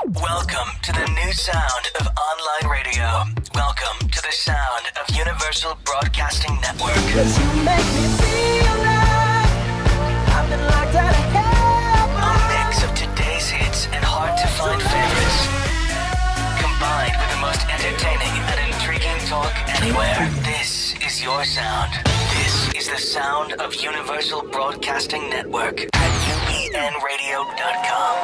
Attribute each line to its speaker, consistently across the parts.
Speaker 1: Welcome to the new sound of online radio. Welcome to the sound of Universal Broadcasting Network. 'Cause you make me feel like I've been locked out of heaven. A mix of today's hits and hard-to-find favorites, combined with the most entertaining and intriguing talk anywhere. This is your sound. This is the sound of Universal Broadcasting Network at UBNradio.com.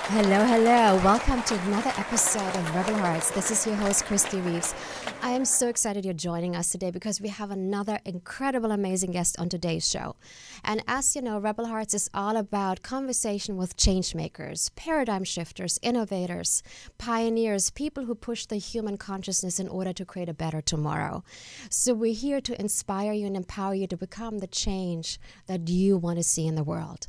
Speaker 2: Hello, hello. Welcome to another episode of Rebel Hearts. This is your host, Kristie Reeves. I am so excited you're joining us today because we have another incredible, amazing guest on today's show. And as you know, Rebel Hearts is all about conversation with change makers, paradigm shifters, innovators, pioneers, people who push the human consciousness in order to create a better tomorrow. So we're here to inspire you and empower you to become the change that you want to see in the world.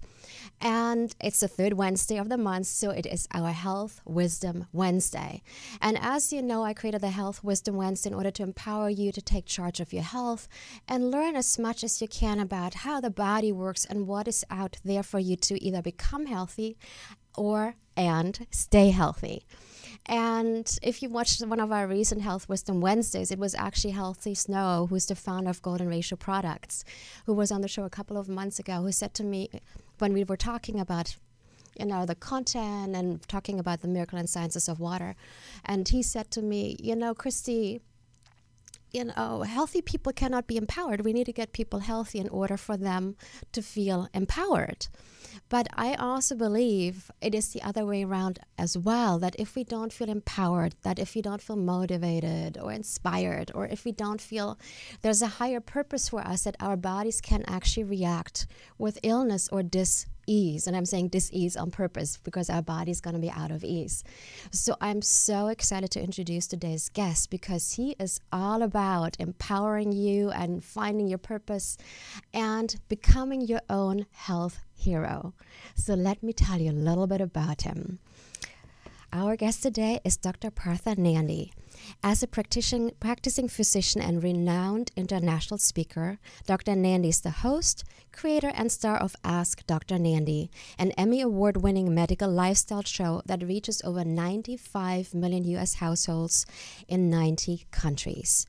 Speaker 2: And it's the third Wednesday of the month, so it is our Health Wisdom Wednesday. And as you know, I created the Health Wisdom Wednesday in order to empower you to take charge of your health and learn as much as you can about how the body works and what is out there for you to either become healthy and stay healthy. And if you watched one of our recent Health Wisdom Wednesdays, it was actually Healthy Snow, who's the founder of Golden Ratio Products, who was on the show a couple of months ago, who said to me when we were talking about the content and talking about the miracle and sciences of water, and he said to me, Kristie, healthy people cannot be empowered. We need to get people healthy in order for them to feel empowered. But I also believe it is the other way around as well, that if we don't feel empowered, that if we don't feel motivated or inspired, or if we don't feel there's a higher purpose for us, that our bodies can actually react with illness or dis-ease. And I'm saying dis-ease on purpose because our body's going to be out of ease. So I'm so excited to introduce today's guest because he is all about empowering you and finding your purpose and becoming your own health hero. So let me tell you a little bit about him. Our guest today is Dr. Partha Nandi. As a practicing physician and renowned international speaker, Dr. Nandi is the host, creator, and star of Ask Dr. Nandi, an Emmy-award-winning medical lifestyle show that reaches over 95 million U.S. households in 90 countries.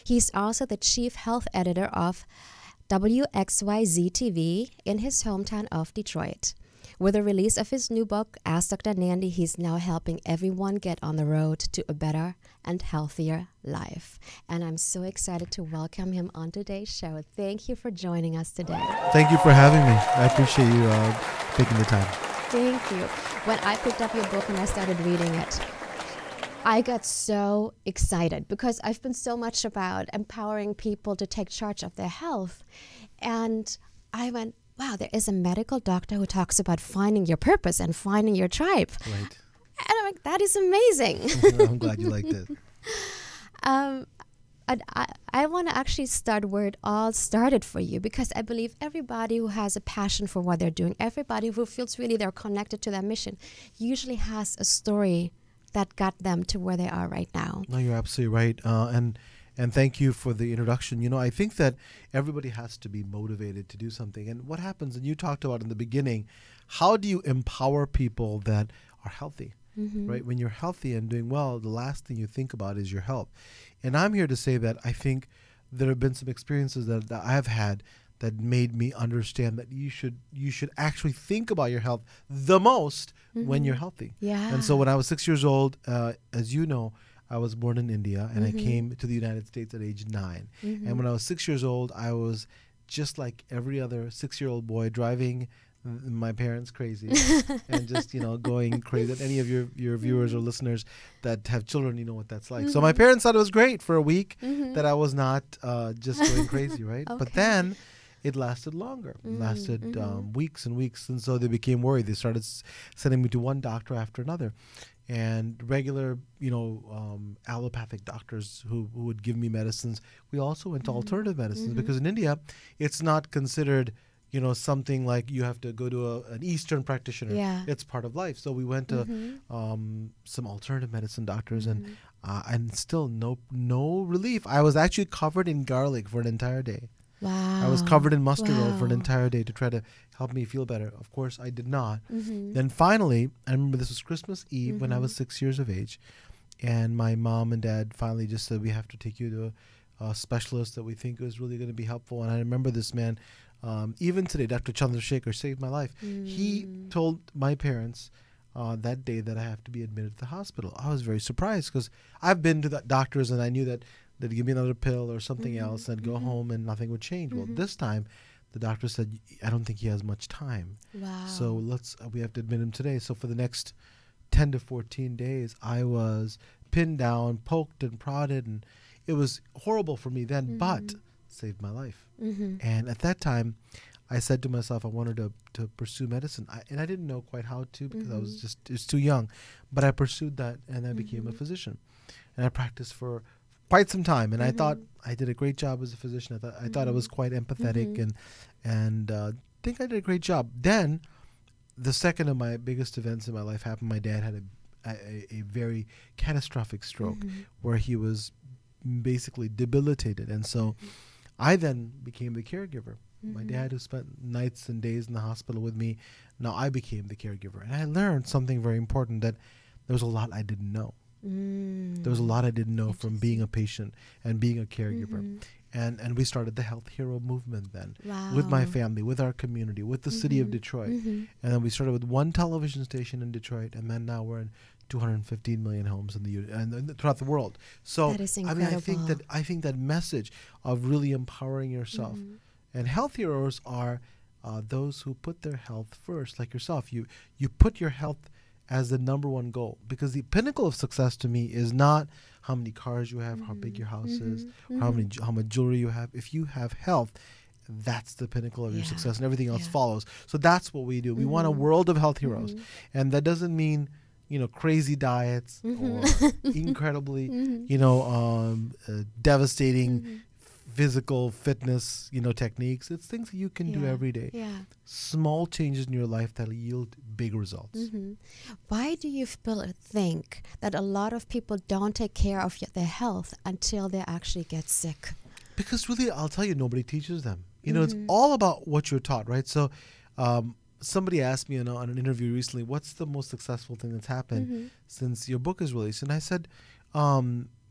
Speaker 2: He's also the chief health editor of WXYZ-TV in his hometown of Detroit. With the release of his new book, Ask Dr. Nandi, he's now helping everyone get on the road to a better and healthier life. And I'm so excited to welcome him on today's show. Thank you for joining us today.
Speaker 3: Thank you for having me. I appreciate you taking the time.
Speaker 2: Thank you. When I picked up your book and I started reading it, I got so excited because I've been so much about empowering people to take charge of their health. And I went, wow, there is a medical doctor who talks about finding your purpose and finding your tribe.
Speaker 3: Right.
Speaker 2: And I'm like, that is amazing.
Speaker 3: I'm glad you liked it.
Speaker 2: I want to actually start where it all started for you, because I believe everybody who has a passion for what they're doing, everybody who feels really they're connected to their mission, usually has a story that got them to where they are right now.
Speaker 3: No, you're absolutely right. And thank you for the introduction. I think that everybody has to be motivated to do something. And what happens, and you talked about in the beginning, how do you empower people that are healthy, right? When you're healthy and doing well, the last thing you think about is your health. And I'm here to say that I think there have been some experiences that I've had that made me understand that you should actually think about your health the most when you're healthy.
Speaker 2: Yeah.
Speaker 3: And so when I was 6 years old, as you know, I was born in India, and I came to the United States at age 9. And when I was 6 years old, I was just like every other 6-year-old boy, driving my parents crazy and just, going crazy. And any of your viewers or listeners that have children, you know what that's like. So my parents thought it was great for a week that I was not just going crazy, right? Okay. But then it lasted longer. It lasted weeks and weeks. And so they became worried. They started sending me to one doctor after another. And regular, allopathic doctors who would give me medicines. We also went to alternative medicines because in India, it's not considered, something like you have to go to an Eastern practitioner.
Speaker 2: Yeah.
Speaker 3: It's part of life. So we went to some alternative medicine doctors and still no relief. I was actually covered in garlic for an entire day.
Speaker 2: Wow.
Speaker 3: I was covered in mustard oil for an
Speaker 2: Wow.
Speaker 3: entire day to try to help me feel better. Of course, I did not.
Speaker 2: Mm-hmm.
Speaker 3: Then finally, I remember this was Christmas Eve when I was 6 years of age, and my mom and dad finally just said, we have to take you to a specialist that we think is really going to be helpful. And I remember this man, even today, Dr. Chandrasekhar saved my life. He told my parents that day that I have to be admitted to the hospital. I was very surprised because I've been to the doctors and I knew that they'd give me another pill or something else and I'd go home and nothing would change. Well, this time the doctor said, I don't think he has much time.
Speaker 2: Wow.
Speaker 3: So we have to admit him today. So for the next 10 to 14 days, I was pinned down, poked and prodded, and it was horrible for me then, but saved my life. And at that time, I said to myself, I wanted to pursue medicine. And I didn't know quite how to because I was too young. But I pursued that and I became a physician. And I practiced for quite some time. And I thought I did a great job as a physician. I thought I was quite empathetic and think I did a great job. Then the second of my biggest events in my life happened. My dad had a very catastrophic stroke where he was basically debilitated. And so I then became the caregiver. My dad, who spent nights and days in the hospital with me, now I became the caregiver. And I learned something very important, that there was a lot I didn't know. There was a lot I didn't know from being a patient and being a caregiver. And we started the Health Hero movement then with my family, with our community, with the city of Detroit. And then we started with one television station in Detroit, and then now we're in 215 million homes in and throughout the world. So
Speaker 2: That is
Speaker 3: I mean, I think that message of really empowering yourself. And health heroes are those who put their health first, like yourself. You put your health as the number one goal, because the pinnacle of success to me is not how many cars you have, how big your house is, how much jewelry you have. If you have health, that's the pinnacle of your success, and everything else follows. So that's what we do. We want a world of health heroes, and that doesn't mean crazy diets or incredibly devastating physical fitness techniques. It's things that you can do every day. Small changes in your life that yield big results.
Speaker 2: Why do you think that a lot of people don't take care of their health until they actually get sick?
Speaker 3: Because really, I'll tell you, nobody teaches them. It's all about what you're taught, right? So somebody asked me on an interview recently, what's the most successful thing that's happened since your book is released? And I said,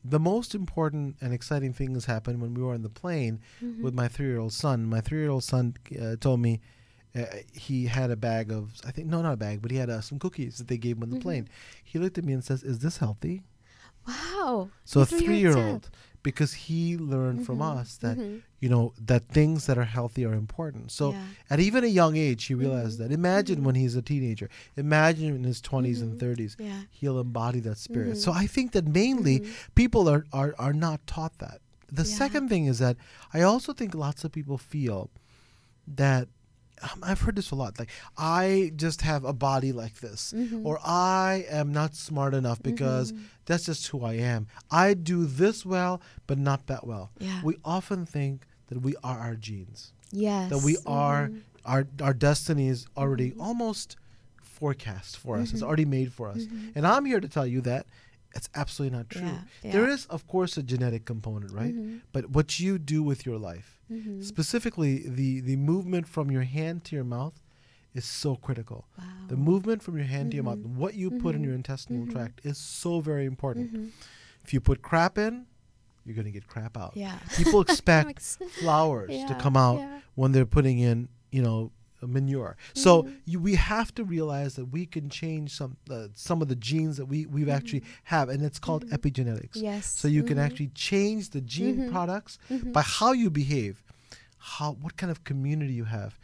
Speaker 3: the most important and exciting thing has happened when we were on the plane with my 3-year-old son. My 3-year-old son told me he had a bag of, not a bag, but he had some cookies that they gave him on the plane. He looked at me and says, is this healthy?
Speaker 2: Wow.
Speaker 3: So a 3-year-old, because he learned from us that, that things that are healthy are important. So at even a young age, he realized that. Imagine when he's a teenager. Imagine in his 20s and 30s, he'll embody that spirit. So I think that mainly people are not taught that. The second thing is that I also think lots of people feel that, I've heard this a lot, like, I just have a body like this, or I am not smart enough because that's just who I am. I do this well, but not that well. We often think that we are our genes.
Speaker 2: Yes.
Speaker 3: That we are, our destiny is already almost forecast for us. It's already made for us. And I'm here to tell you that it's absolutely not true. There is, of course, a genetic component, right? But what you do with your life, specifically the movement from your hand to your mouth, is so critical. The movement from your hand to your mouth, what you put in your intestinal tract, is so very important. If you put crap in, you're going to get crap out. People expect flowers to come out when they're putting in, manure. So we have to realize that we can change some of the genes that we actually have, and it's called epigenetics. So you can actually change the gene products by how you behave, what kind of community you have.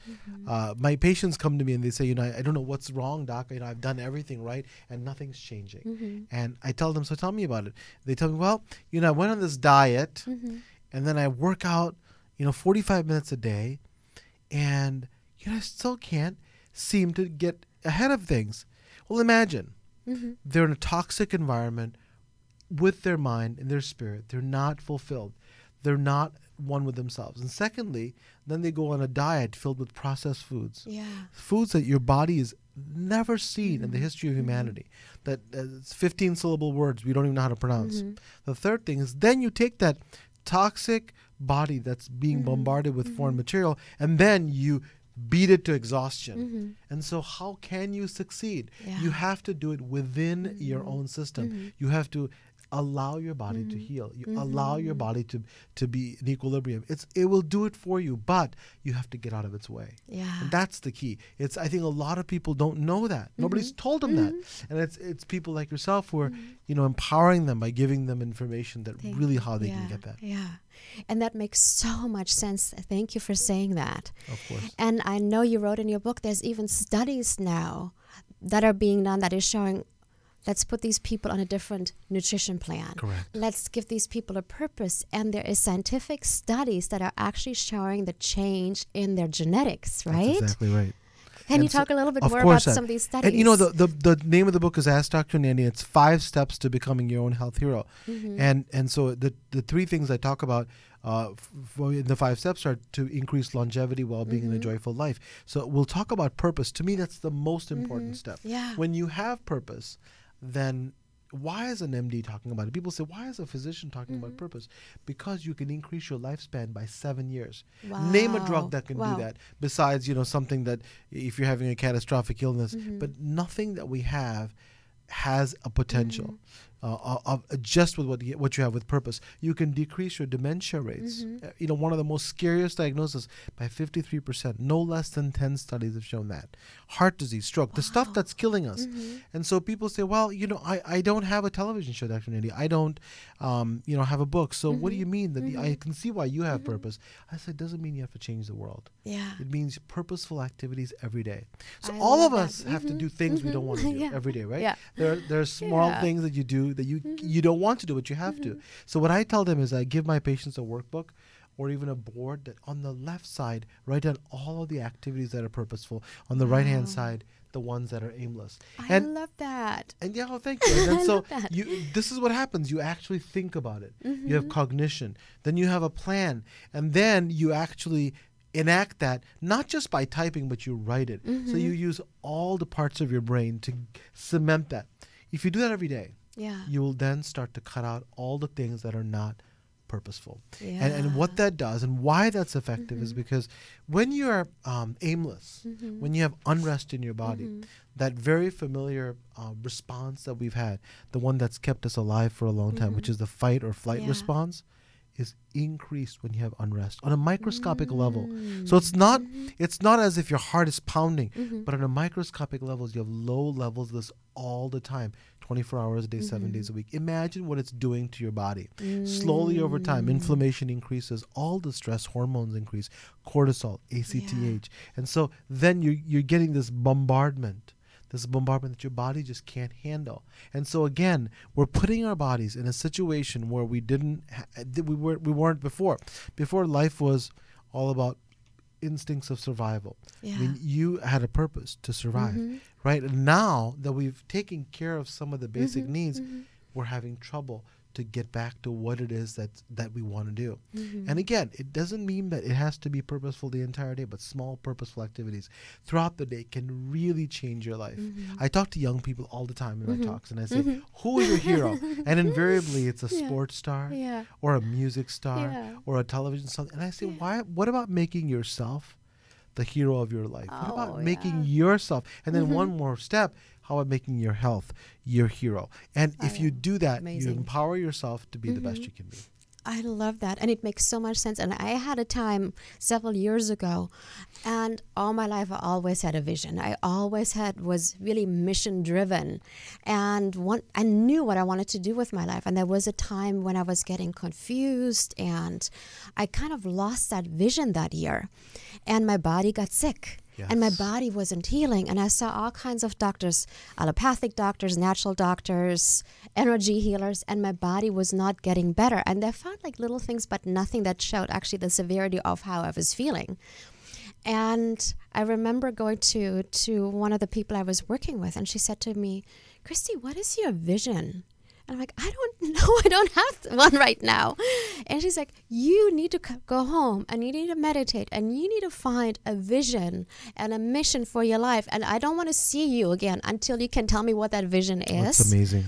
Speaker 3: My patients come to me and they say, I don't know what's wrong, doc. I've done everything right and nothing's changing. And I tell them, so tell me about it. They tell me, well, I went on this diet and then I work out, 45 minutes a day, and I still can't seem to get ahead of things. Well, imagine they're in a toxic environment with their mind and their spirit. They're not fulfilled. They're not one with themselves. And secondly, then they go on a diet filled with processed foods. Foods that your body has never seen in the history of humanity. That it's 15-syllable words we don't even know how to pronounce. The third thing is then you take that toxic body that's being bombarded with foreign material, and then you beat it to exhaustion. And so how can you succeed? You have to do it within your own system. You have to allow your body to heal. You allow your body to be in equilibrium. It will do it for you, but you have to get out of its way. And that's the key. I think a lot of people don't know that. Nobody's told them that. And it's people like yourself who are, empowering them by giving them information that really how they can get that.
Speaker 2: And that makes so much sense. Thank you for saying that.
Speaker 3: Of course.
Speaker 2: And I know you wrote in your book, there's even studies now that are being done that is showing, let's put these people on a different nutrition plan.
Speaker 3: Correct.
Speaker 2: Let's give these people a purpose. And there is scientific studies that are actually showing the change in their genetics, right?
Speaker 3: That's exactly right.
Speaker 2: Can you talk a little bit more about some of these studies?
Speaker 3: And the name of the book is Ask Dr. Nandi. It's 5 steps to becoming your own health hero. And so the 3 things I talk about in the 5 steps are to increase longevity, well-being, and a joyful life. So we'll talk about purpose. To me, that's the most important step. When you have purpose, then why is an MD talking about it? People say, why is a physician talking about purpose? Because you can increase your lifespan by 7 years. Name a drug that can do that, besides, something that if you're having a catastrophic illness, but nothing that we have has a potential of just with what you have with purpose. You can decrease your dementia rates. One of the most scariest diagnoses by 53%. No less than 10 studies have shown that. Heart disease, stroke, the stuff that's killing us. And so people say, well, I don't have a television show, Dr. Nandi. I don't, have a book. So what do you mean that I can see why you have purpose? I said, it doesn't mean you have to change the world. It means purposeful activities every day. So all of us have to do things we don't want to do every day, right? There are small things that you do that you don't want to do, but you have to. So what I tell them is I give my patients a workbook or even a board that on the left side, write down all of the activities that are purposeful. On the right-hand side, the ones that are aimless.
Speaker 2: I love that.
Speaker 3: And thank you. And so this is what happens. You actually think about it. You have cognition. Then you have a plan. And then you actually enact that, not just by typing, but you write it. So you use all the parts of your brain to cement that. If you do that every day, you will then start to cut out all the things that are not purposeful. And what that does and why that's effective is because when you are aimless, when you have unrest in your body, that very familiar response that we've had, the one that's kept us alive for a long time, which is the fight or flight response, is increased when you have unrest on a microscopic level. So it's not as if your heart is pounding, but on a microscopic level, you have low levels of this all the time, 24 hours a day, 7 days a week. Imagine what it's doing to your body. Slowly over time, inflammation increases, all the stress hormones increase, cortisol, ACTH. And so then you're getting this bombardment that your body just can't handle. And so again, we're putting our bodies in a situation where we weren't before. Before, life was all about instincts of survival. I mean, you had a purpose to survive, right? And now that we've taken care of some of the basic needs, we're having trouble to get back to what it is that we want to do. And again, it doesn't mean that it has to be purposeful the entire day, but small purposeful activities throughout the day can really change your life. I talk to young people all the time in my talks, and I say, who is your hero? And invariably it's a sports star or a music star or a television star. And I say, what about making yourself the hero of your life? What about making yourself? And then one more step, how about making your health your hero? And if you do that, you empower yourself to be the best you can be.
Speaker 2: I love that. And it makes so much sense. And I had a time several years ago, and all my life I always had a vision. I always was really mission driven. And I knew what I wanted to do with my life. And there was a time when I was getting confused, and I kind of lost that vision that year. And my body got sick. And my body wasn't healing. And I saw all kinds of doctors, allopathic doctors, natural doctors, energy healers, and my body was not getting better. And they found like little things, but nothing that showed actually the severity of how I was feeling. And I remember going to one of the people I was working with, and she said to me, Kristie, what is your vision? And I'm like, I don't know. I don't have one right now. And she's like, you need to go home and you need to meditate and you need to find a vision and a mission for your life. And I don't want to see you again until you can tell me what that vision is.
Speaker 3: That's amazing.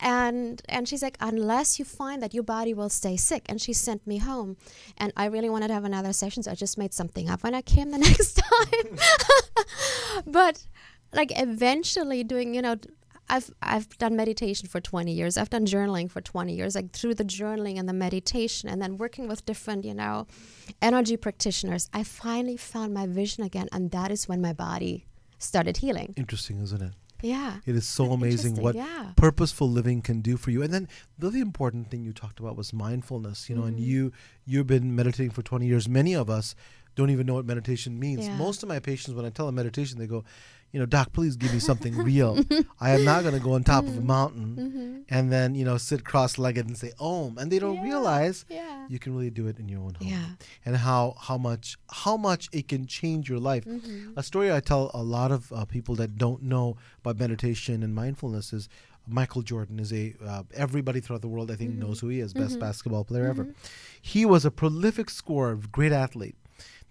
Speaker 2: And she's like, unless you find that, your body will stay sick. And she sent me home. And I really wanted to have another session, so I just made something up when I came the next time. But like eventually doing, I've done meditation for 20 years. I've done journaling for 20 years, like through the journaling and the meditation and then working with different, energy practitioners. I finally found my vision again. And that is when my body started healing.
Speaker 3: Interesting, isn't it?
Speaker 2: Yeah.
Speaker 3: It is so amazing what purposeful living can do for you. And then the really important thing you talked about was mindfulness, and you've been meditating for 20 years. Many of us don't even know what meditation means.
Speaker 2: Yeah.
Speaker 3: Most of my patients, when I tell them meditation, they go, Doc, please give me something real. I am not going to go on top of a mountain and then, sit cross-legged and say, Om. And they don't realize you can really do it in your own home.
Speaker 2: Yeah.
Speaker 3: And how much it can change your life. A story I tell a lot of people that don't know about meditation and mindfulness is Michael Jordan is everybody throughout the world, I think, knows who he is, best basketball player ever. He was a prolific scorer, great athlete.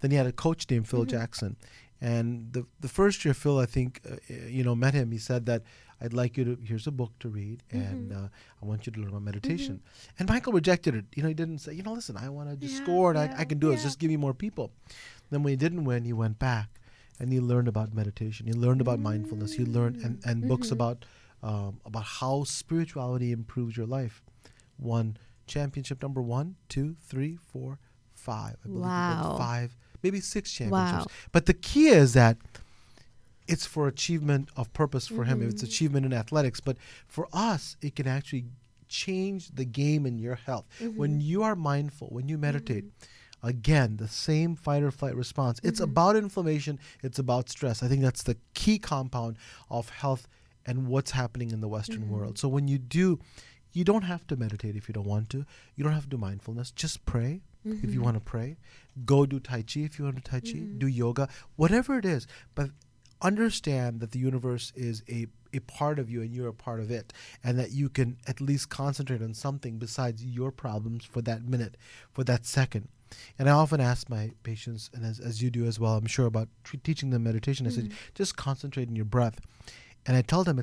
Speaker 3: Then he had a coach named Phil Jackson. And the first year Phil, I think, met him, he said that, I'd like you to, here's a book to read, and I want you to learn about meditation. And Michael rejected it. He didn't say, listen, I want to just score, and I can do it. Just give me more people. Then when he didn't win, he went back, and he learned about meditation. He learned about mindfulness. He learned, and books about how spirituality improves your life. Won championship number 1, 2, 3, 4, 5. I believe he won 5. Maybe 6 championships.
Speaker 2: Wow.
Speaker 3: But the key is that it's for achievement of purpose for him. It's achievement in athletics. But for us, it can actually change the game in your health. When you are mindful, when you meditate, again, the same fight or flight response. It's about inflammation. It's about stress. I think that's the key compound of health and what's happening in the Western world. So when you do, you don't have to meditate if you don't want to. You don't have to do mindfulness. Just pray. If you want to pray, go do Tai Chi if you want to Tai Chi, do yoga, whatever it is. But understand that the universe is a part of you and you're a part of it, and that you can at least concentrate on something besides your problems for that minute, for that second. And I often ask my patients, and as you do as well, I'm sure, about teaching them meditation. I said, just concentrate on your breath. And I tell them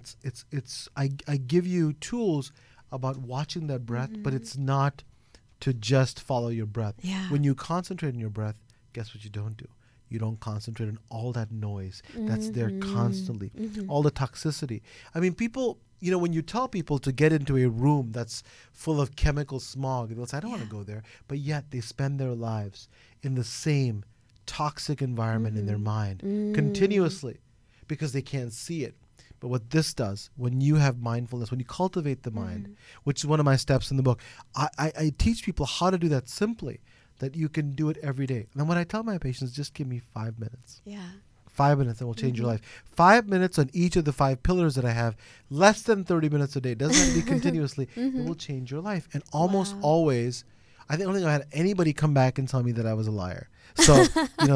Speaker 3: I give you tools about watching that breath, but it's not to just follow your breath.
Speaker 2: Yeah.
Speaker 3: When you concentrate on your breath, guess what you don't do? You don't concentrate on all that noise that's there constantly, all the toxicity. I mean, people, when you tell people to get into a room that's full of chemical smog, they'll say, I don't want to go there. But yet they spend their lives in the same toxic environment in their mind continuously because they can't see it. But what this does, when you have mindfulness, when you cultivate the mind, which is one of my steps in the book, I teach people how to do that simply, that you can do it every day. And then when I tell my patients, just give me 5 minutes.
Speaker 2: Yeah.
Speaker 3: 5 minutes, and will change your life. 5 minutes on each of the 5 pillars that I have, less than 30 minutes a day, doesn't have to be continuously, it will change your life. And almost always, I don't think I had anybody come back and tell me that I was a liar. So,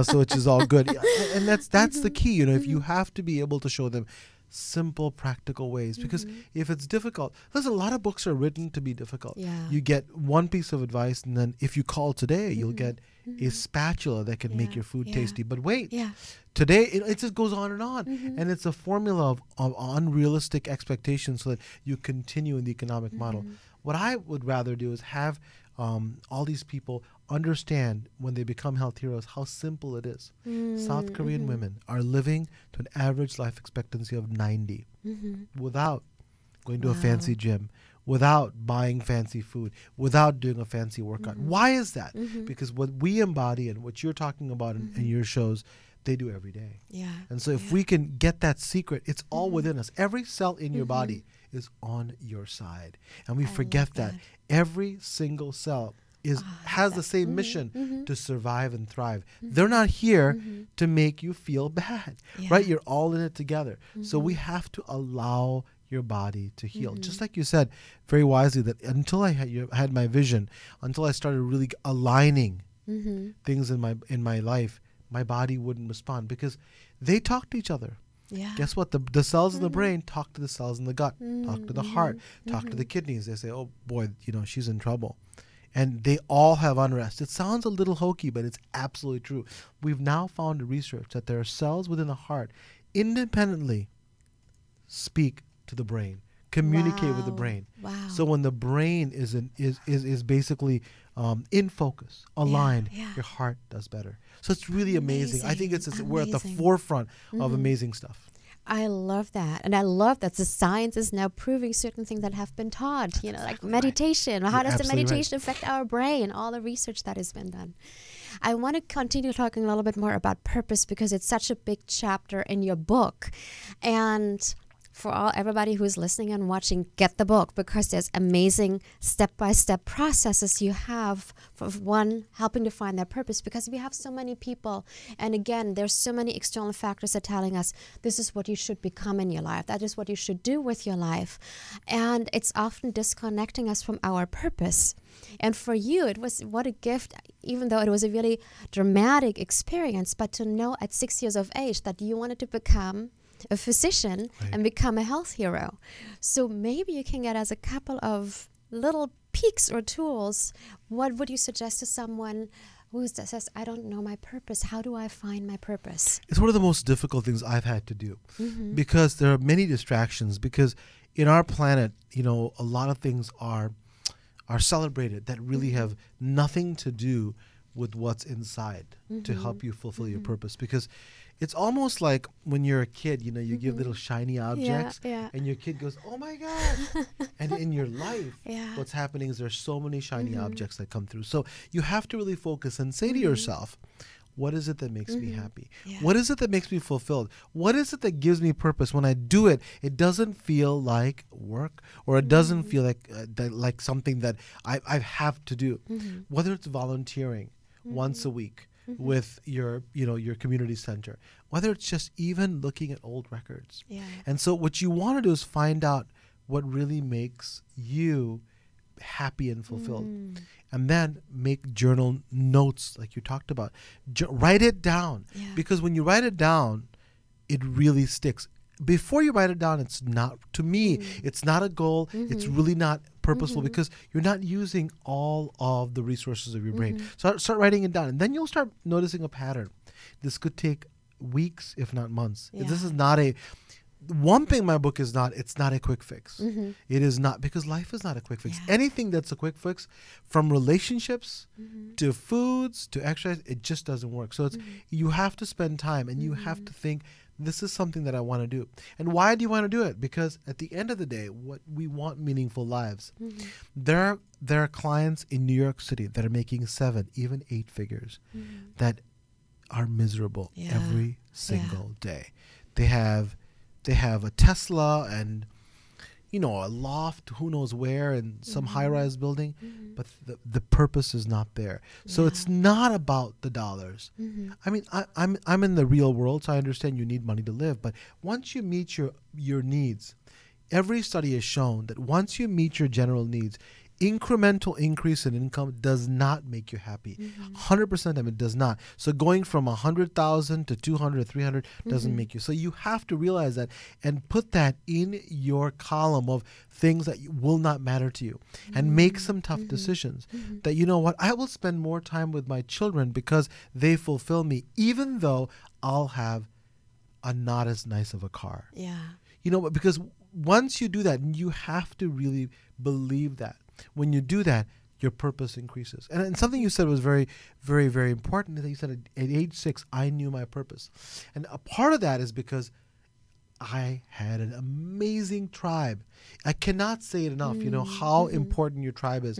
Speaker 3: so which is all good. And that's the key, if you have to be able to show them simple, practical ways. Because if it's difficult, listen, a lot of books are written to be difficult.
Speaker 2: Yeah.
Speaker 3: You get one piece of advice, and then if you call today, you'll get a spatula that can make your food tasty. But wait, today it just goes on. And it's a formula of unrealistic expectations so that you continue in the economic model. What I would rather do is have all these people understand, when they become health heroes, how simple it is. South Korean women are living to an average life expectancy of 90 without going to a fancy gym, without buying fancy food, without doing a fancy workout. Why is that? Because what we embody and what you're talking about in your shows, they do every day.
Speaker 2: Yeah.
Speaker 3: And so if we can get that secret, it's all within us. Every cell in your body is on your side. And we forget that. Every single cell has the same mission to survive and thrive. They're not here to make you feel bad, right? You're all in it together. So we have to allow your body to heal. Just like you said very wisely, that until I had my vision, until I started really aligning things in my life, my body wouldn't respond because they talk to each other.
Speaker 2: Yeah.
Speaker 3: Guess what? The cells in the brain talk to the cells in the gut, talk to the heart, talk to the kidneys. They say, oh boy, she's in trouble. And they all have unrest. It sounds a little hokey, but it's absolutely true. We've now found in research that there are cells within the heart independently speak to the brain, communicate with the brain.
Speaker 2: Wow.
Speaker 3: So when the brain is basically in focus, aligned, your heart does better. So it's really amazing. I think we're at the forefront of amazing stuff.
Speaker 2: I love that. And I love that the science is now proving certain things that have been taught, you know, like meditation. How does the meditation affect our brain? All the research that has been done. I want to continue talking a little bit more about purpose because it's such a big chapter in your book. And for everybody who's listening and watching, get the book because there's amazing step-by-step processes you have for one helping to find their purpose, because we have so many people, and again, there's so many external factors that are telling us this is what you should become in your life, that is what you should do with your life, and it's often disconnecting us from our purpose. And for you, it was what a gift, even though it was a really dramatic experience, but to know at 6 years of age that you wanted to become a physician and become a health hero. So maybe you can get us a couple of little peeks or tools. What would you suggest to someone who says, I don't know my purpose? How do I find my purpose?
Speaker 3: It's one of the most difficult things I've had to do because there are many distractions, because in our planet, you know, a lot of things are celebrated that really have nothing to do with what's inside to help you fulfill your purpose. Because it's almost like when you're a kid, you know, you give little shiny objects and your kid goes, oh my gosh. And in your life, what's happening is there's so many shiny objects that come through. So you have to really focus and say to yourself, what is it that makes me happy? What is it that makes me fulfilled? What is it that gives me purpose? When I do it, it doesn't feel like work, or it doesn't feel like something that I have to do. Whether it's volunteering once a week with your community center, whether it's just even looking at old records. And so what you want to do is find out what really makes you happy and fulfilled. And then make journal notes like you talked about. Write it down. Because when you write it down, it really sticks. Before you write it down, it's not, to me, it's not a goal. It's really not purposeful because you're not using all of the resources of your brain. So start writing it down, and then you'll start noticing a pattern. This could take weeks, if not months. This is not one thing my book is not, it's not a quick fix. It is not, because life is not a quick fix. Anything that's a quick fix, from relationships to foods to exercise, it just doesn't work. So it's you have to spend time, and you have to think, this is something that I want to do. And why do you want to do it? Because at the end of the day, what we want meaningful lives. There are clients in New York City that are making 7, even 8 figures that are miserable every single day. They have a Tesla and, you know, a loft, who knows where, in some high-rise building, but the purpose is not there. So it's not about the dollars. I mean, I'm in the real world, so I understand you need money to live. But once you meet your needs, every study has shown that once you meet your general needs, incremental increase in income does not make you happy. 100% of it does not. So going from 100,000 to 200, 300 doesn't make you. So you have to realize that and put that in your column of things that will not matter to you, and make some tough decisions that, you know what, I will spend more time with my children because they fulfill me, even though I'll have a not as nice of a car. You know, because once you do that, you have to really believe that. When you do that, your purpose increases. And something you said was very, very, very important. That you said at age 6, I knew my purpose. And a part of that is because I had an amazing tribe. I cannot say it enough, you know, how important your tribe is.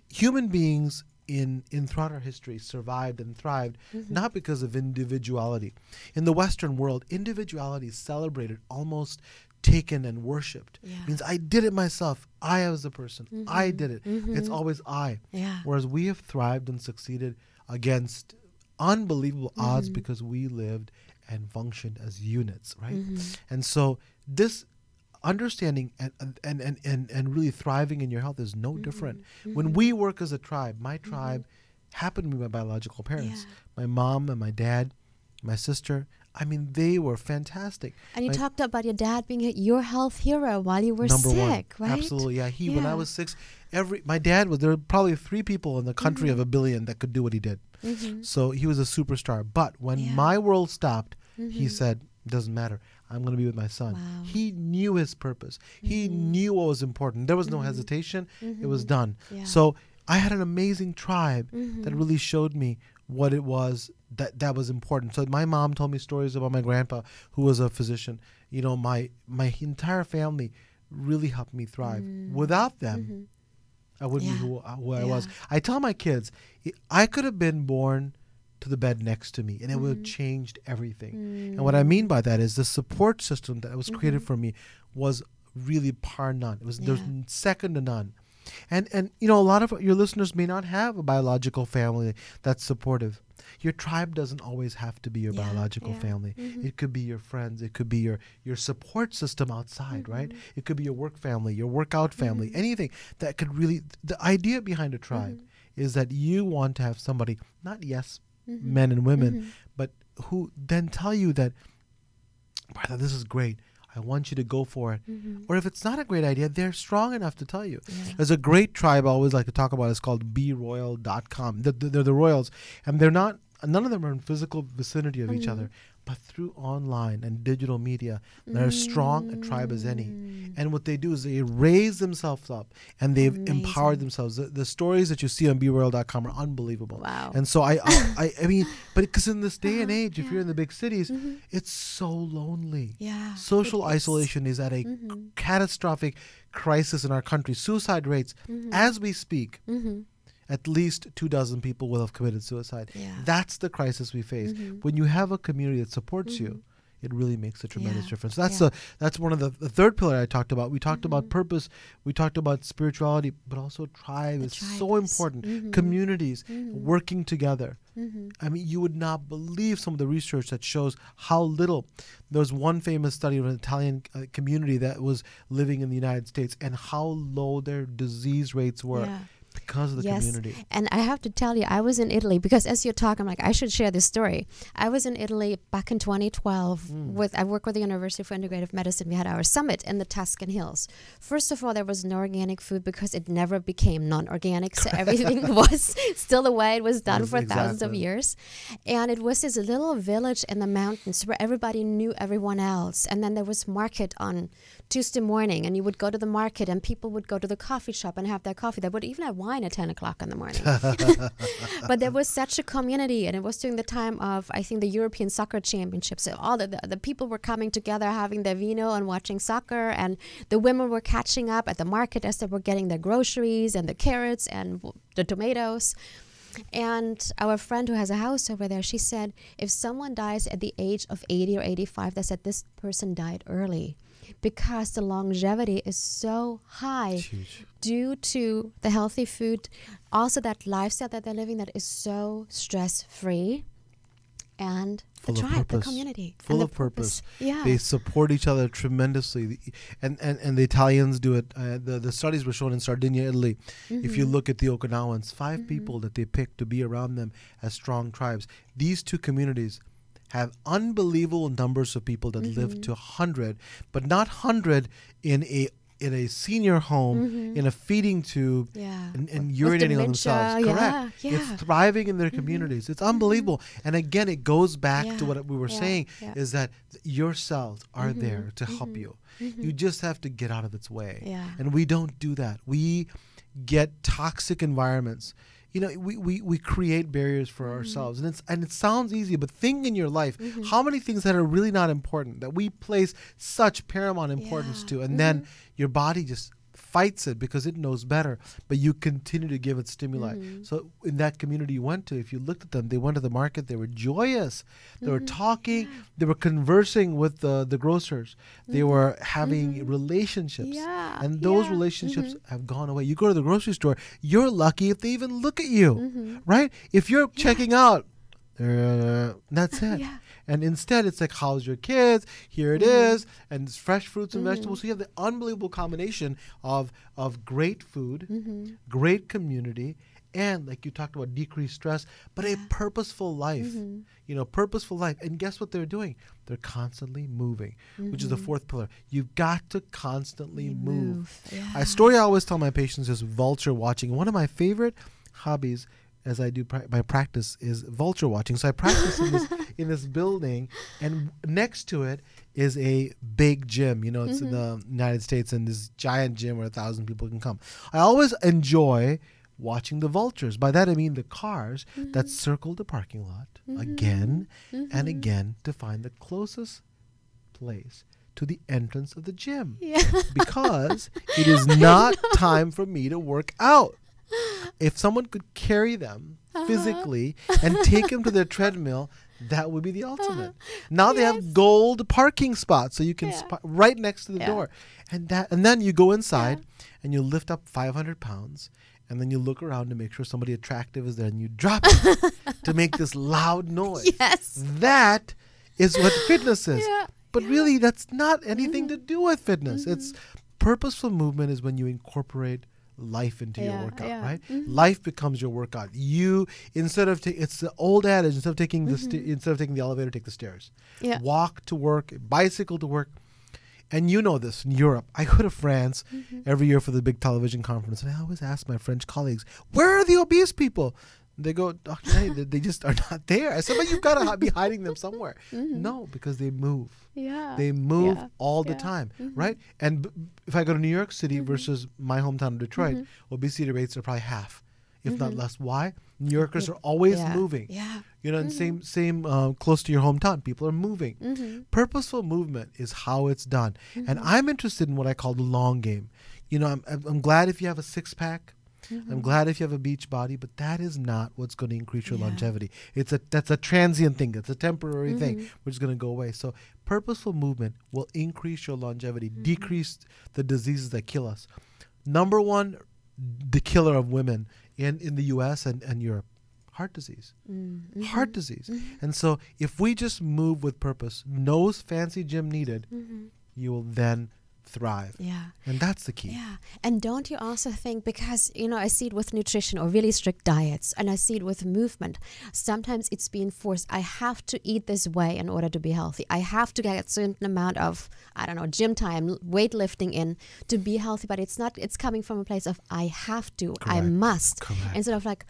Speaker 3: Human beings in throughout our history survived and thrived not because of individuality. In the Western world, individuality is celebrated, almost taken and worshipped. Means I did it myself. I was the person. I did it. It's always I. Whereas we have thrived and succeeded against unbelievable odds because we lived and functioned as units, right? And so this understanding and really thriving in your health is no different. When we work as a tribe, my tribe happened to be my biological parents, my mom and my dad, my sister. I mean, they were fantastic.
Speaker 2: And you talked about your dad being your health hero while you were
Speaker 3: number
Speaker 2: sick,
Speaker 3: one.
Speaker 2: right?
Speaker 3: Absolutely, yeah. When I was 6, my dad was, there were probably 3 people in the country of 1 billion that could do what he did. So he was a superstar. But when my world stopped, he said, it doesn't matter. I'm going to be with my son.
Speaker 2: Wow.
Speaker 3: He knew his purpose. He knew what was important. There was no hesitation. It was done.
Speaker 2: Yeah.
Speaker 3: So I had an amazing tribe that really showed me what it was that was important. So my mom told me stories about my grandpa, who was a physician. You know, my entire family really helped me thrive. Without them, I wouldn't be who I was. I tell my kids, I could have been born to the bed next to me, and it would have changed everything. And what I mean by that is the support system that was created for me was really par none. It was there's second to none. And you know, a lot of your listeners may not have a biological family that's supportive. Your tribe doesn't always have to be your biological family. It could be your friends. It could be your support system outside, right? It could be your work family, your workout family, anything that could really... The idea behind a tribe is that you want to have somebody, not men and women, but who then tell you that, Partha, this is great. I want you to go for it. Or if it's not a great idea, they're strong enough to tell you. There's a great tribe I always like to talk about. It's called beroyal.com. They're the royals. And none of them are in physical vicinity of each other. But through online and digital media, they're as strong a tribe as any. And what they do is they raise themselves up and they've empowered themselves. The stories that you see on beroyal.com are unbelievable.
Speaker 2: Wow.
Speaker 3: And so I mean, but because in this day and age, if you're in the big cities, it's so lonely.
Speaker 2: Yeah.
Speaker 3: Social isolation is at a catastrophic crisis in our country. Suicide rates, as we speak, at least 24 people will have committed suicide.
Speaker 2: Yeah.
Speaker 3: That's the crisis we face. When you have a community that supports you, it really makes a tremendous difference. That's one of the third pillar I talked about. We talked about purpose. We talked about spirituality, but also tribe is so important. Communities working together. I mean, you would not believe some of the research that shows how little. There was one famous study of an Italian community that was living in the United States and how low their disease rates were. Because of the community.
Speaker 2: And I have to tell you, I was in Italy because as you're talking, I'm like, I should share this story. I was in Italy back in 2012 I work with the University for Integrative Medicine. We had our summit in the Tuscan Hills. First of all, there was no organic food because it never became non-organic. So everything was still the way it was done for thousands of years. And it was this little village in the mountains where everybody knew everyone else. And then there was market on Tuesday morning, and you would go to the market and people would go to the coffee shop and have their coffee. They would even have wine at 10 o'clock in the morning. But there was such a community, and it was during the time of, I think, the European Soccer Championships. So all the people were coming together, having their vino and watching soccer, and the women were catching up at the market as they were getting their groceries and the carrots and the tomatoes. And our friend who has a house over there, she said, if someone dies at the age of 80 or 85, they said this person died early, because the longevity is so high due to the healthy food, also that lifestyle that they're living that is so stress-free, and the tribe, the community.
Speaker 3: Full of purpose.
Speaker 2: Yeah.
Speaker 3: They support each other tremendously. And the Italians do it. The studies were shown in Sardinia, Italy. If you look at the Okinawans, 5 people that they picked to be around them as strong tribes. These 2 communities have unbelievable numbers of people that live to 100, but not 100 in a senior home, in a feeding tube, and urinating on themselves. Correct. It's thriving in their communities. It's unbelievable. And again, it goes back to what we were saying, is that your cells are there to help you. You just have to get out of its way. And we don't do that. We get toxic environments. You know, we create barriers for ourselves, and it sounds easy, but think in your life how many things that are really not important that we place such paramount importance to, and then your body just fights it because it knows better, but you continue to give it stimuli. So in that community you went to, if you looked at them, they went to the market, they were joyous, they were talking, they were conversing with the grocers, they were having relationships, and those relationships have gone away. You go to the grocery store, you're lucky if they even look at you, right? If you're checking out, that's it. And instead, it's like, how's your kids? Here it is. And it's fresh fruits and vegetables. So you have the unbelievable combination of great food, great community, and like you talked about, decreased stress, but a purposeful life. You know, purposeful life. And guess what they're doing? They're constantly moving, which is the 4th pillar. You've got to constantly move. A story I always tell my patients is vulture watching. One of my favorite hobbies as I do my practice is vulture watching. So I practice in this building, and next to it is a big gym. You know, it's in the United States, and this giant gym where 1,000 people can come. I always enjoy watching the vultures. By that I mean the cars that circle the parking lot again and again to find the closest place to the entrance of the gym. Because it is not time for me to work out. If someone could carry them physically and take them to their treadmill, that would be the ultimate. Now they have gold parking spots, so you can right next to the door, and then you go inside and you lift up 500 pounds, and then you look around to make sure somebody attractive is there, and you drop it to make this loud noise. That is what fitness is. But really, that's not anything to do with fitness. It's purposeful movement is when you incorporate life into your workout, right? Life becomes your workout. You instead of it's the old adage, instead of taking the elevator, take the stairs. Walk to work, bicycle to work. And you know this in Europe. I go to France every year for the big television conference, and I always ask my French colleagues, "Where are the obese people?" They go, "Dr. Nandi, they just are not there." I said, "But you've got to be hiding them somewhere." No, because they move. They move all the time, right? And if I go to New York City versus my hometown of Detroit, obesity rates are probably half, if not less. Why? New Yorkers are always moving. You know, and same close to your hometown, people are moving. Purposeful movement is how it's done. And I'm interested in what I call the long game. You know, I'm glad if you have a six-pack. I'm glad if you have a beach body, but that is not what's going to increase your longevity. That's a transient thing. It's a temporary thing which is going to go away. So purposeful movement will increase your longevity, decrease the diseases that kill us. Number one, the killer of women in the U.S. and Europe, heart disease. Heart disease. And so if we just move with purpose, no fancy gym needed, you will then thrive. And that's the key.
Speaker 2: And don't you also think, because, you know, I see it with nutrition or really strict diets, and I see it with movement. Sometimes it's being forced. I have to eat this way in order to be healthy. I have to get a certain amount of, I don't know, gym time, weightlifting in to be healthy. But it's not, it's coming from a place of I have to, I must. Instead of like,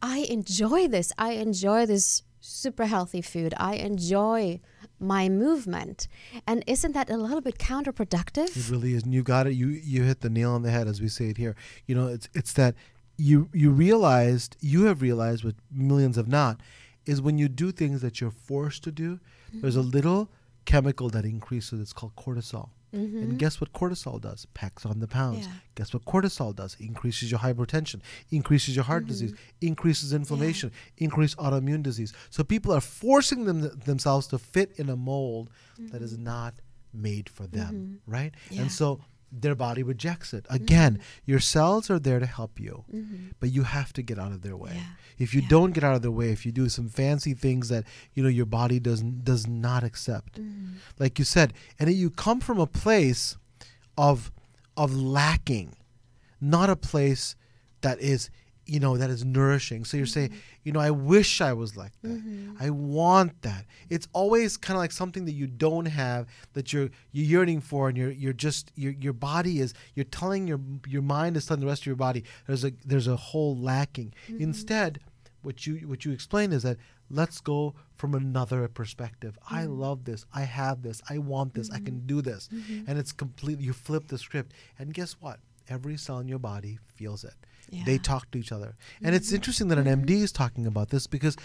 Speaker 2: I enjoy this. I enjoy this super healthy food. I enjoy my movement. And isn't that a little bit counterproductive?
Speaker 3: It really is. And you got it. You hit the nail on the head, as we say it here. You know, it's that you have realized what millions have not, is when you do things that you're forced to do, there's a little chemical that increases. It's called cortisol. And guess what cortisol does? Packs on the pounds. Guess what cortisol does? Increases your hypertension, increases your heart disease, increases inflammation, increase autoimmune disease. So people are forcing themselves to fit in a mold that is not made for them, right? And so their body rejects it. Again, your cells are there to help you, but you have to get out of their way. If you don't get out of their way, if you do some fancy things that, you know, your body does not accept, like you said, and you come from a place of lacking, not a place that is, you know, that is nourishing. So you're saying, you know, I wish I was like that. I want that. It's always kind of like something that you don't have, that you're yearning for, and your body is, you're telling your mind is telling the rest of your body there's a whole lacking. Instead, what you explain is that let's go from another perspective. I love this. I have this. I want this. I can do this. And it's completely, you flip the script. And guess what? Every cell in your body feels it. They talk to each other. And it's interesting that an MD is talking about this, because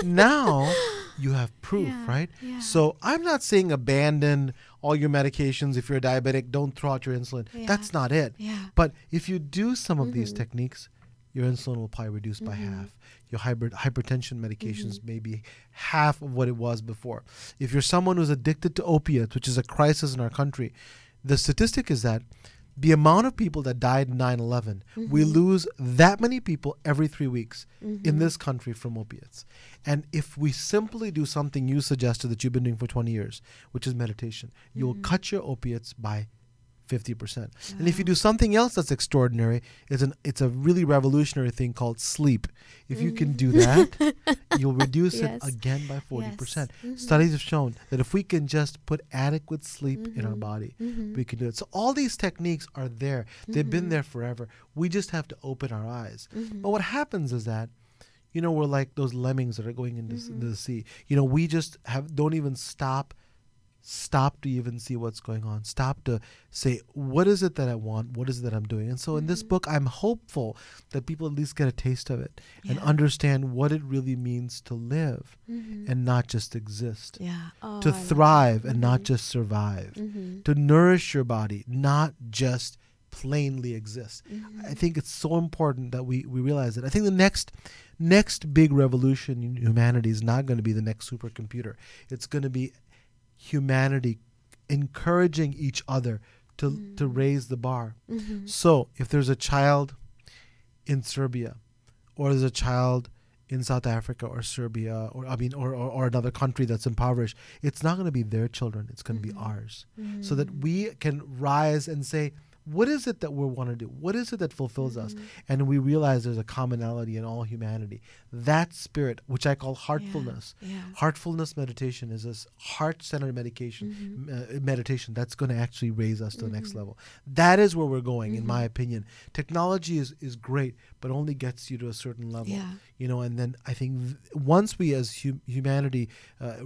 Speaker 3: now you have proof, right? So I'm not saying abandon all your medications. If you're a diabetic, don't throw out your insulin. That's not it. But if you do some of these techniques, your insulin will probably reduce by half. Your hypertension medications may be half of what it was before. If you're someone who's addicted to opiates, which is a crisis in our country, the statistic is that the amount of people that died in 9/11, we lose that many people every 3 weeks in this country from opiates. And if we simply do something you suggested that you've been doing for 20 years, which is meditation, you will cut your opiates by 50%. And if you do something else that's extraordinary, it's a really revolutionary thing called sleep. If you can do that, you'll reduce it again by 40%. Studies have shown that if we can just put adequate sleep in our body, we can do it. So all these techniques are there. They've been there forever. We just have to open our eyes. But what happens is that, we're like those lemmings that are going into the sea. We just don't even stop to even see what's going on. Stop to say, what is it that I want? What is it that I'm doing? And so in this book, I'm hopeful that people at least get a taste of it and understand what it really means to live and not just exist. To thrive and not just survive. To nourish your body, not just plainly exist. I think it's so important that we realize it. I think the next big revolution in humanity is not going to be the next supercomputer. It's going to be humanity encouraging each other to raise the bar. So if there's a child in Serbia, or there's a child in South Africa or Serbia, or another country that's impoverished, it's not going to be their children, it's going to be ours. So that we can rise and say, what is it that we want to do? What is it that fulfills us? And we realize there's a commonality in all humanity. That spirit, which I call heartfulness. Heartfulness meditation is this heart-centered meditation that's going to actually raise us to the next level. That is where we're going, in my opinion. Technology is great, but only gets you to a certain level. And then I think once we as humanity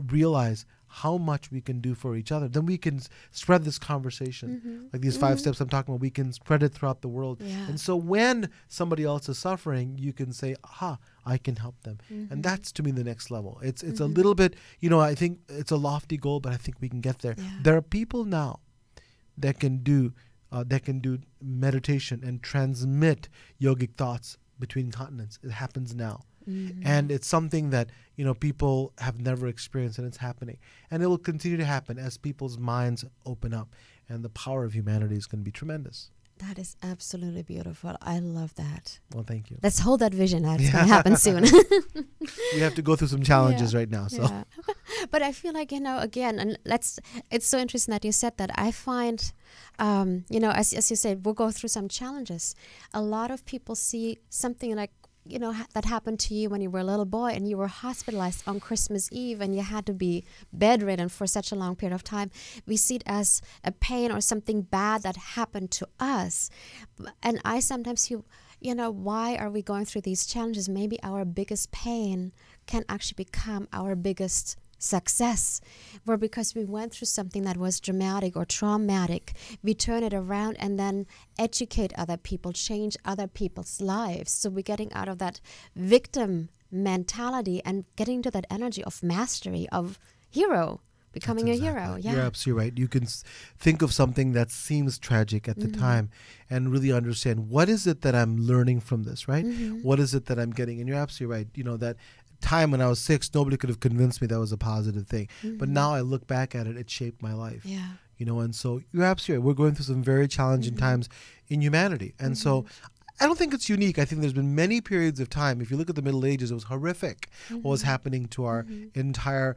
Speaker 3: realize how much we can do for each other, then we can spread this conversation. Like these 5 steps I'm talking about, we can spread it throughout the world. And so when somebody else is suffering, you can say, aha, I can help them. And that's, to me, the next level. It's a little bit, I think it's a lofty goal, but I think we can get there. There are people now that can do meditation and transmit yogic thoughts between continents. It happens now. And it's something that, people have never experienced, and it's happening. And it will continue to happen as people's minds open up. And the power of humanity is going to be tremendous.
Speaker 2: That is absolutely beautiful. I love that.
Speaker 3: Well, thank you.
Speaker 2: Let's hold that vision out. It's going to happen soon.
Speaker 3: We have to go through some challenges right now. So,
Speaker 2: But I feel like, again, and it's so interesting that you said that. I find, as you said, we'll go through some challenges. A lot of people see something like, that happened to you when you were a little boy and you were hospitalized on Christmas Eve and you had to be bedridden for such a long period of time. We see it as a pain or something bad that happened to us. And I sometimes feel, why are we going through these challenges? Maybe our biggest pain can actually become our biggest success, where because we went through something that was dramatic or traumatic, we turn it around and then educate other people, change other people's lives. So we're getting out of that victim mentality and getting to that energy of mastery, of hero, becoming a hero.
Speaker 3: You're absolutely right. You can think of something that seems tragic at the time and really understand, what is it that I'm learning from this, right? What is it that I'm getting? And you're absolutely right. That time when I was 6, nobody could have convinced me that was a positive thing. But now I look back at it, it shaped my life. And so you're absolutely right. We're going through some very challenging times in humanity. And so I don't think it's unique. I think there's been many periods of time. If you look at the Middle Ages, it was horrific what was happening to our entire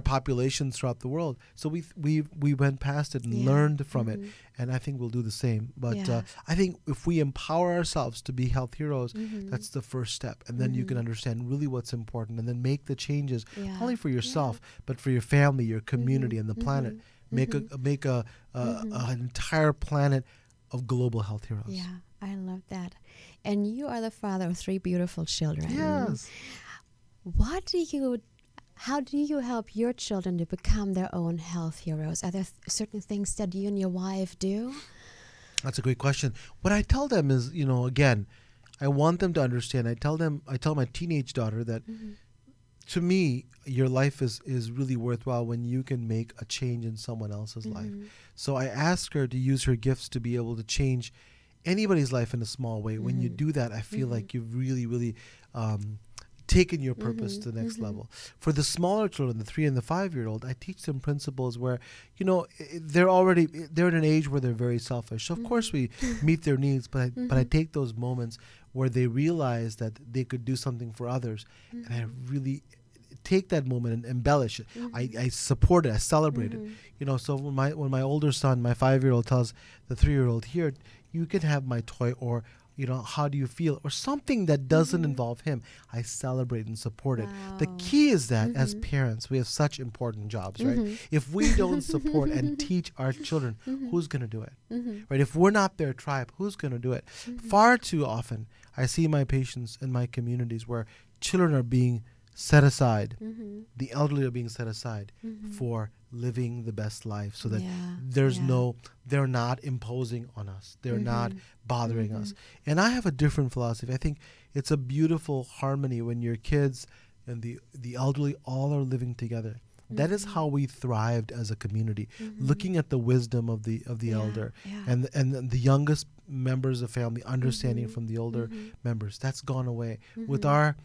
Speaker 3: populations throughout the world. So we went past it and learned from it, and I think we'll do the same. But I think if we empower ourselves to be health heroes, that's the first step, and then you can understand really what's important, and then make the changes not only for yourself but for your family, your community, and the planet. Make an entire planet of global health heroes.
Speaker 2: Yeah, I love that. And you are the father of 3 beautiful children.
Speaker 3: Yes.
Speaker 2: How do you help your children to become their own health heroes? Are there certain things that you and your wife do?
Speaker 3: That's a great question. What I tell them is, again, I want them to understand. I tell my teenage daughter that to me, your life is really worthwhile when you can make a change in someone else's life. So I ask her to use her gifts to be able to change anybody's life in a small way. When you do that, I feel like you've really, really taken your purpose to the next level. For the smaller children, the 3 and the 5-year-old, I teach them principles where, they're in an age where they're very selfish. So of course we meet their needs, but I take those moments where they realize that they could do something for others, and I really take that moment and embellish it. I support it. I celebrate it. You know, so when my older son, my 5-year-old, tells the 3-year-old, here, you can have my toy, or, you know, how do you feel, or something that doesn't involve him, I celebrate and support it. The key is that as parents, we have such important jobs, right? If we don't support and teach our children, who's going to do it? Right? If we're not their tribe, who's going to do it? Far too often, I see my patients in my communities where children are being set aside, the elderly are being set aside for living the best life, so that they're not imposing on us, they're not bothering us. And I have a different philosophy. I think it's a beautiful harmony when your kids and the elderly all are living together. That is how we thrived as a community, looking at the wisdom of the elder and the youngest members of family understanding from the older members. That's gone away. With our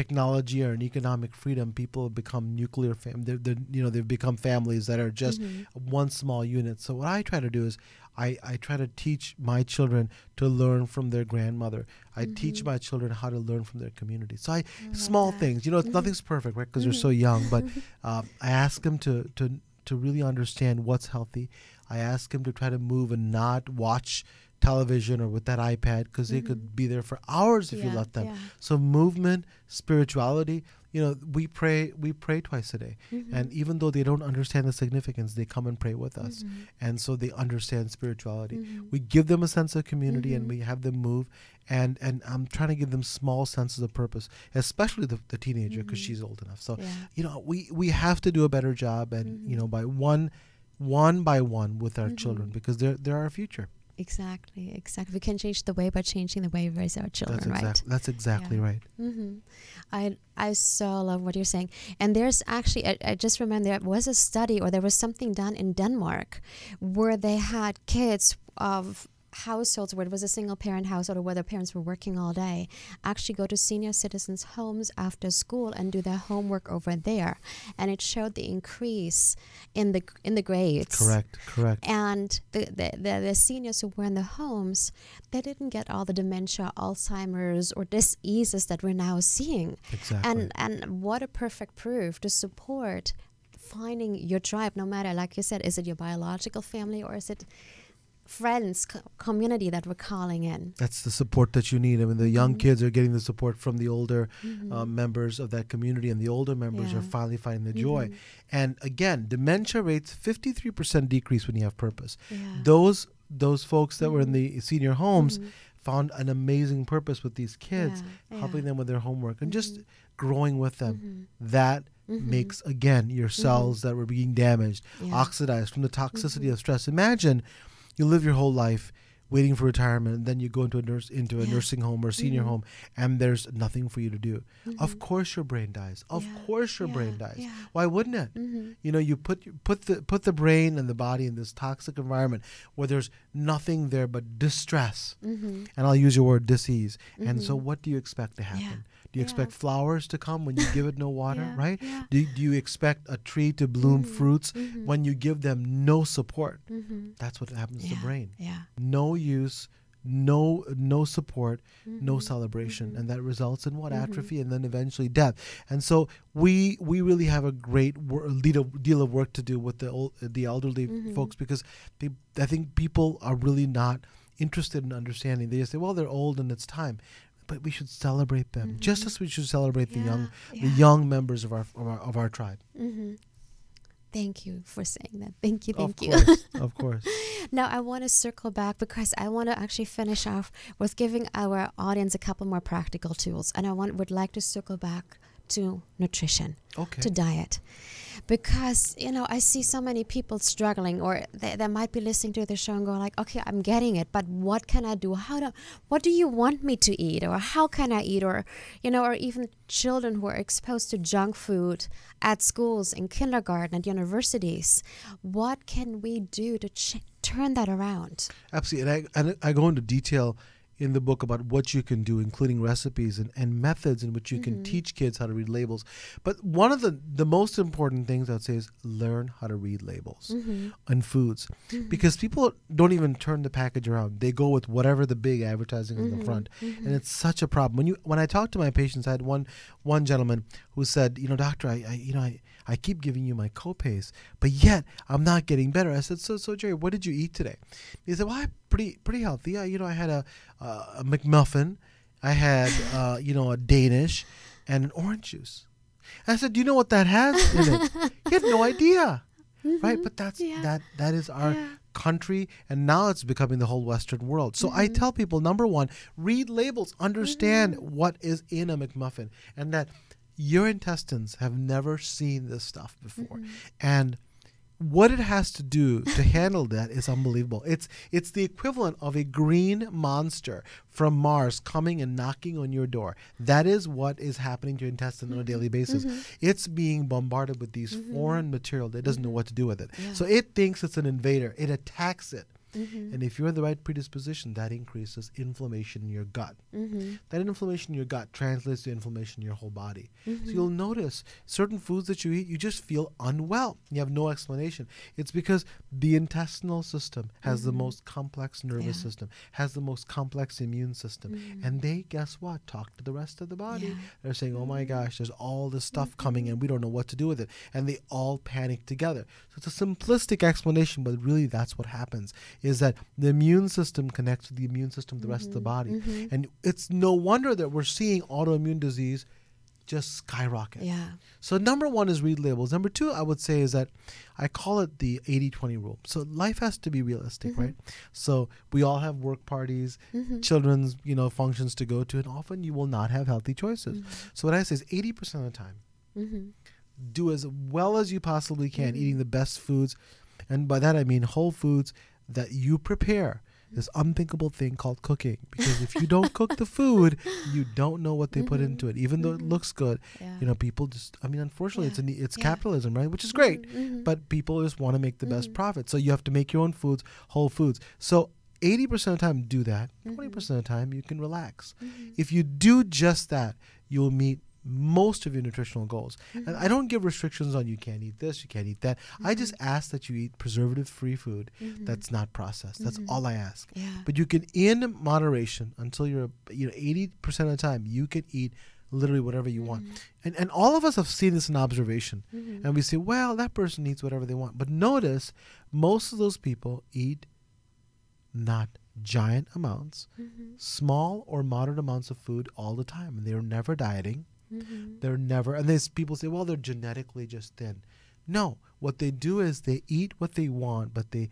Speaker 3: technology or an economic freedom, people have become nuclear they've become families that are just one small unit. So what I try to do is I try to teach my children to learn from their grandmother. I teach my children how to learn from their community. So small things, you know, nothing's perfect, right? Because they're so young, but I ask them to really understand what's healthy. I ask them to try to move and not watch television or with that iPad, because they could be there for hours if you let them. So movement, spirituality, you know, we pray twice a day. And even though they don't understand the significance, they come and pray with us. And so they understand spirituality. We give them a sense of community and we have them move. And I'm trying to give them small senses of purpose, especially the teenager, because she's old enough. So, you know, we have to do a better job, and, you know, by one by one with our children, because they're our future.
Speaker 2: Exactly. We can change the way by changing the way we raise our children, right?
Speaker 3: That's exactly right.
Speaker 2: I so love what you're saying. And there's actually, I just remember there was a study, or there was something done in Denmark where they had kids of households where it was a single parent household, or where the parents were working all day, actually go to senior citizens' homes after school and do their homework over there, and it showed the increase in the grades.
Speaker 3: Correct.
Speaker 2: And the seniors who were in the homes, they didn't get all the dementia, Alzheimer's, or diseases that we're now seeing.
Speaker 3: Exactly.
Speaker 2: And what a perfect proof to support finding your tribe, no matter, like you said, is it your biological family, or is it friends, community that we're calling in? That's
Speaker 3: the support that you need. I mean, the young kids are getting the support from the older members of that community, and the older members are finally finding the joy. And again, dementia rates 53% decrease when you have purpose. Those folks that were in the senior homes found an amazing purpose with these kids, helping them with their homework and just growing with them. That makes, again, your cells that were being damaged, oxidized from the toxicity of stress. Imagine you live your whole life waiting for retirement, and then you go into a nursing home or senior home, and there's nothing for you to do. Of course your brain dies. Of course your brain dies. Why wouldn't it? You know, you put the brain and the body in this toxic environment where there's nothing there but distress. And I'll use your word, dis-ease. And so what do you expect to happen? Do you expect flowers to come when you give it no water, right? Do you expect a tree to bloom fruits when you give them no support? That's what happens to the brain. No use, no support, no celebration, and that results in what? Atrophy, and then eventually death. And so we really have a great deal of work to do with the elderly folks, because I think people are really not interested in understanding. They just say, well, they're old and it's time. But we should celebrate them, just as we should celebrate the young members of our tribe.
Speaker 2: Thank you for saying that. Thank you.
Speaker 3: Of course.
Speaker 2: Now I want to circle back, because I want to actually finish off with giving our audience a couple more practical tools, and I would like to circle back to nutrition, to diet. Because, you know, I see so many people struggling, or they might be listening to the show and go like, okay, I'm getting it, but what can I do? What do you want me to eat? Or how can I eat? Or, you know, or even children who are exposed to junk food at schools, in kindergarten, at universities. What can we do to turn that around?
Speaker 3: Absolutely. And I go into detail in the book about what you can do, including recipes and methods in which you can teach kids how to read labels. But one of the most important things I would say is learn how to read labels on foods, because people don't even turn the package around. They go with whatever the big advertising in the front, and it's such a problem. When I talk to my patients, I had one one gentleman who said, doctor, I keep giving you my copays, but yet I'm not getting better. I said, so Jerry, what did you eat today? He said, well, I'm pretty healthy. I had a McMuffin. I had, a Danish and an orange juice. I said, do you know what that has in it? He had no idea, right? But that is our country, and now it's becoming the whole Western world. So I tell people, number one, read labels, understand what is in a McMuffin, and that your intestines have never seen this stuff before. And what it has to do to handle that is unbelievable. It's the equivalent of a green monster from Mars coming and knocking on your door. That is what is happening to your intestine on a daily basis. It's being bombarded with these foreign material that doesn't know what to do with it. So it thinks it's an invader. It attacks it. And if you're in the right predisposition, that increases inflammation in your gut. That inflammation in your gut translates to inflammation in your whole body. So you'll notice certain foods that you eat, you just feel unwell. You have no explanation. It's because the intestinal system has the most complex nervous system, has the most complex immune system. And they, guess what, talk to the rest of the body. They're saying, oh my gosh, there's all this stuff coming and we don't know what to do with it. And they all panic together. So it's a simplistic explanation, but really that's what happens. Is that the immune system connects with the immune system of the rest of the body. And it's no wonder that we're seeing autoimmune disease just skyrocket. So number one is read labels. Number two, I would say, is that I call it the 80-20 rule. So life has to be realistic, right? So we all have work parties, children's, functions to go to, and often you will not have healthy choices. So what I say is 80% of the time, do as well as you possibly can, eating the best foods. And by that I mean whole foods that you prepare. This unthinkable thing called cooking, because if you don't cook the food, you don't know what they put into it, even though it looks good. People just, unfortunately, it's capitalism, right? Which is great, but people just want to make the best profit. So you have to make your own foods, whole foods. So 80% of the time, do that. 20% of the time, you can relax. If you do just that, you'll meet most of your nutritional goals. And I don't give restrictions on you can't eat this, you can't eat that. I just ask that you eat preservative-free food that's not processed. That's all I ask. But you can, in moderation, until you're 80% of the time, you can eat literally whatever you want. And all of us have seen this in observation. And we say, well, that person eats whatever they want. But notice, most of those people eat not giant amounts, small or moderate amounts of food all the time. And they're never dieting. They're never, and there's people say, well, they're genetically just thin. No, what they do is they eat what they want, but they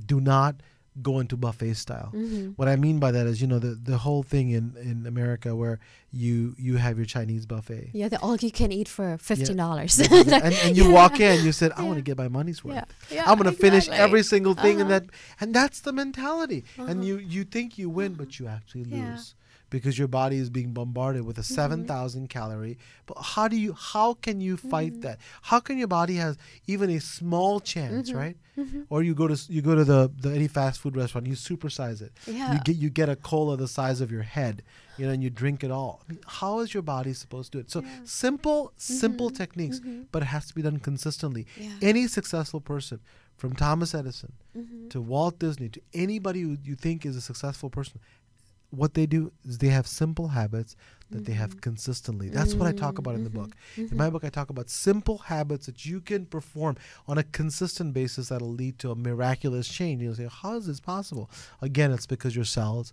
Speaker 3: do not go into buffet style. What I mean by that is, the whole thing in America where you have your Chinese buffet.
Speaker 2: Yeah, the all you can eat for $15.
Speaker 3: and you walk in, you said, I want to get my money's worth. I'm going to finish every single thing in that. And that's the mentality. And you think you win, but you actually lose. Because your body is being bombarded with a 7,000 calorie. But how can you fight that? How can your body has even a small chance, right? Or you go to the any fast food restaurant, you supersize it. You get a cola the size of your head, and you drink it all. I mean, how is your body supposed to do it? So simple techniques, but it has to be done consistently. Any successful person, from Thomas Edison to Walt Disney to anybody who you think is a successful person, what they do is they have simple habits that they have consistently. That's what I talk about in the book. In my book, I talk about simple habits that you can perform on a consistent basis that'll lead to a miraculous change. You'll say, how is this possible? Again, it's because your cells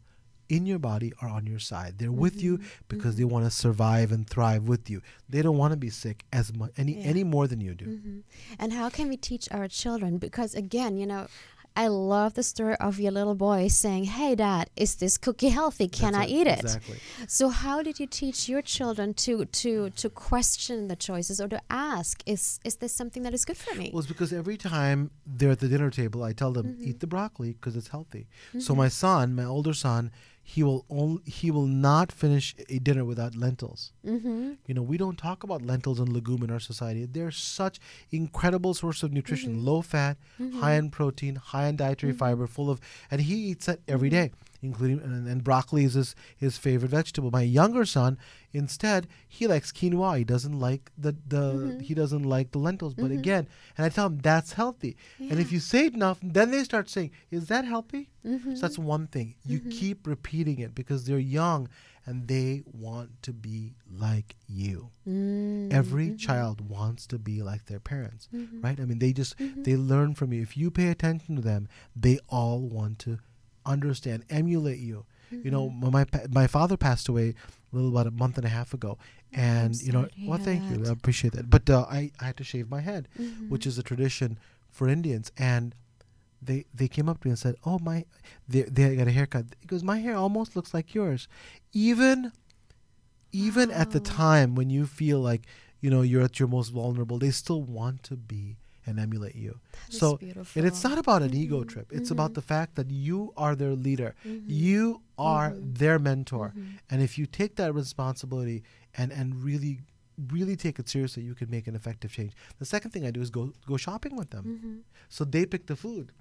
Speaker 3: in your body are on your side. They're with you because they want to survive and thrive with you. They don't want to be sick as much any more than you do.
Speaker 2: And how can we teach our children? Because again, I love the story of your little boy saying, hey, Dad, is this cookie healthy? Can I eat it?
Speaker 3: Exactly.
Speaker 2: So how did you teach your children to question the choices or to ask, is this something that is good for me?
Speaker 3: Well, it's because every time they're at the dinner table, I tell them, eat the broccoli because it's healthy. So my older son, he will not finish a dinner without lentils. We don't talk about lentils and legume in our society. They're such incredible source of nutrition, low fat, high in protein, high in dietary fiber, and he eats that every day, including and broccoli is his favorite vegetable. My younger son, instead, he likes quinoa. He doesn't like the lentils. But again, and I tell him that's healthy. And if you say it enough, then they start saying, is that healthy? So that's one thing. You keep repeating it because they're young and they want to be like you. Every child wants to be like their parents, right? I mean, they learn from you. If you pay attention to them, they all want to understand, emulate you. You know, my father passed away about a month and a half ago, and well, thank you, I appreciate that. But I had to shave my head, which is a tradition for Indians, and they came up to me and said, "Oh, they got a haircut." He goes, "My hair almost looks like yours." Even at the time when you feel like you're at your most vulnerable, they still want to be and emulate you. So and it's not about an ego trip. It's about the fact that you are their leader. You are their mentor. And if you take that responsibility and really take it seriously, you can make an effective change. The second thing I do is go shopping with them. So they pick the food.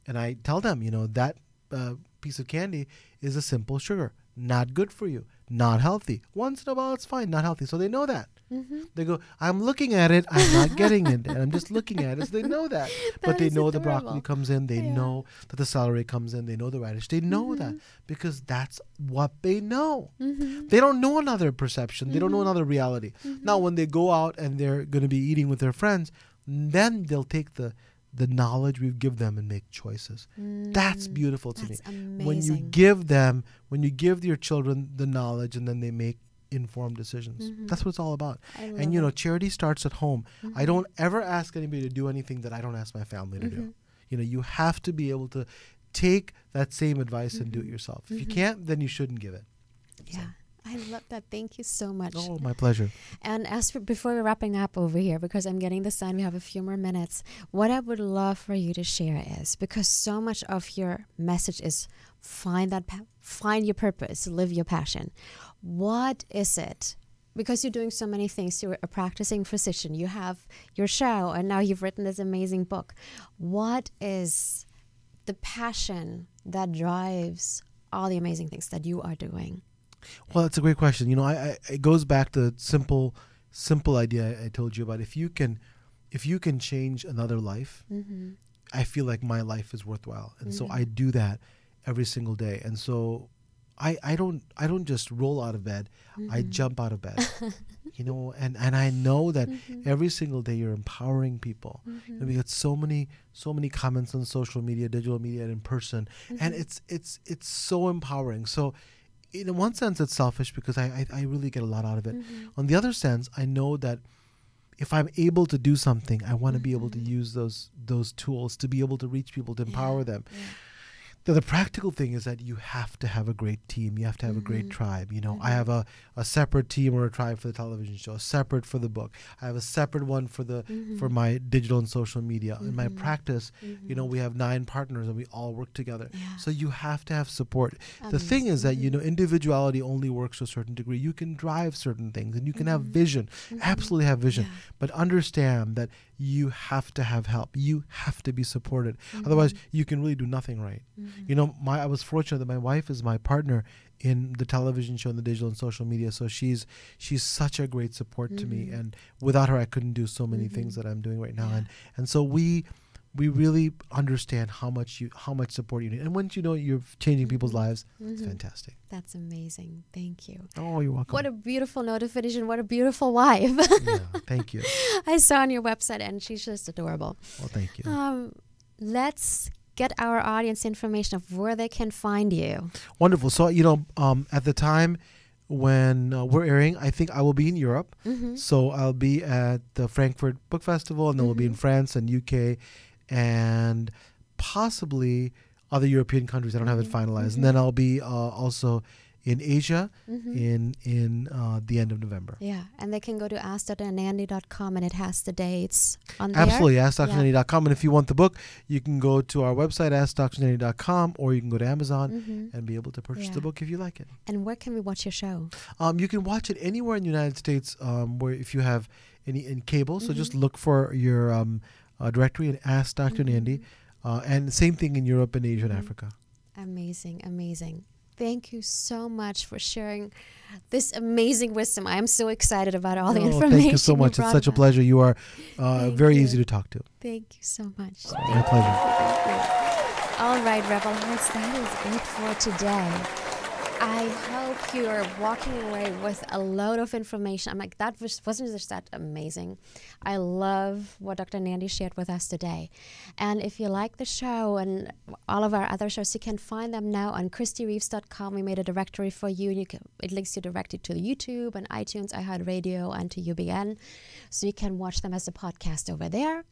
Speaker 3: And I tell them, that piece of candy is a simple sugar. Not good for you. Not healthy. Once in a while, it's fine. Not healthy. So they know that. They go, I'm looking at it. I'm not getting it. And I'm just looking at it. So they know that. But they know the broccoli comes in. They know that the celery comes in. They know the radish. They know that because that's what they know. They don't know another perception. They don't know another reality. Now, when they go out and they're going to be eating with their friends, then they'll take the knowledge we give them and make choices. That's beautiful to me.
Speaker 2: Amazing.
Speaker 3: When you give your children the knowledge and then they make informed decisions. That's what it's all about. And charity starts at home. I don't ever ask anybody to do anything that I don't ask my family to do. You have to be able to take that same advice and do it yourself. If you can't, then you shouldn't give it.
Speaker 2: Yeah. I love that. Thank you so much.
Speaker 3: Oh, my pleasure.
Speaker 2: And before we're wrapping up over here, because I'm getting the sign, we have a few more minutes. What I would love for you to share is, because so much of your message is find your purpose, live your passion. What is it? Because you're doing so many things. You're a practicing physician. You have your show, and now you've written this amazing book. What is the passion that drives all the amazing things that you are doing?
Speaker 3: Well, that's a great question. It goes back to the simple idea I told you about. If you can change another life, I feel like my life is worthwhile. And so I do that every single day. And so I don't just roll out of bed. I jump out of bed. And I know that every single day you're empowering people. And we get so many comments on social media, digital media, and in person. And it's so empowering. So in one sense, it's selfish because I really get a lot out of it. On the other sense, I know that if I'm able to do something, I want to be able to use those tools to be able to reach people, to empower them. The practical thing is that you have to have a great team. You have to have a great tribe. I have a separate team or a tribe for the television show, separate for the book. I have a separate one for my digital and social media. In my practice, we have 9 partners and we all work together. So you have to have support. The thing is that, individuality only works to a certain degree. You can drive certain things and you can have vision, absolutely have vision, but understand that you have to have help. You have to be supported. Otherwise, you can really do nothing right. I was fortunate that my wife is my partner in the television show and the digital and social media. So she's such a great support to me. And without her, I couldn't do so many things that I'm doing right now. And so we really understand how much support you need. And once you're changing people's lives, it's fantastic.
Speaker 2: That's amazing. Thank you.
Speaker 3: Oh, you're welcome.
Speaker 2: What a beautiful note of finish and what a beautiful wife.
Speaker 3: Yeah, thank you.
Speaker 2: I saw on your website and she's just adorable.
Speaker 3: Well, thank you.
Speaker 2: Let's get our audience information of where they can find you.
Speaker 3: Wonderful. So, at the time when we're airing, I think I will be in Europe. So I'll be at the Frankfurt Book Festival, and then we'll be in France and UK and possibly other European countries. I don't have it finalized. And then I'll be also in Asia in the end of November.
Speaker 2: Yeah, and they can go to ask.nandi.com and it has the dates on there.
Speaker 3: Absolutely, ask.nandi.com. And if you want the book, you can go to our website, ask.nandi.com, or you can go to Amazon and be able to purchase the book if you like it.
Speaker 2: And where can we watch your show?
Speaker 3: You can watch it anywhere in the United States where if you have any in cable. So just look for your directory and ask Dr. Nandi. And same thing in Europe and Asia and Africa.
Speaker 2: Amazing, amazing. Thank you so much for sharing this amazing wisdom. I am so excited about all the information.
Speaker 3: Thank you so much. It's such a pleasure. You are very easy to talk to.
Speaker 2: Thank you so much.
Speaker 3: My pleasure.
Speaker 2: All right, Rebel Hearts, that is it for today. I hope you're walking away with a load of information. I'm like, wasn't just that amazing. I love what Dr. Nandi shared with us today. And if you like the show and all of our other shows, you can find them now on KristieReeves.com. We made a directory for you, and it links you directly to YouTube and iTunes, iHeartRadio, and to UBN. So you can watch them as a podcast over there.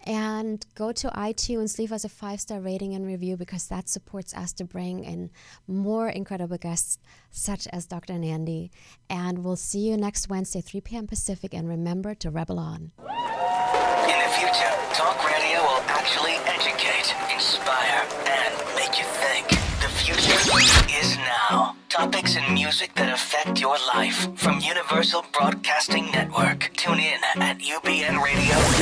Speaker 2: And go to iTunes, leave us a 5-star rating and review, because that supports us to bring in more incredible guests such as Dr. Nandi. And we'll see you next Wednesday, 3 p.m. Pacific. And remember to rebel on.
Speaker 1: In the future, talk radio will actually educate, inspire, and make you think. The future is now. Topics and music that affect your life from Universal Broadcasting Network. Tune in at ubnradio.com.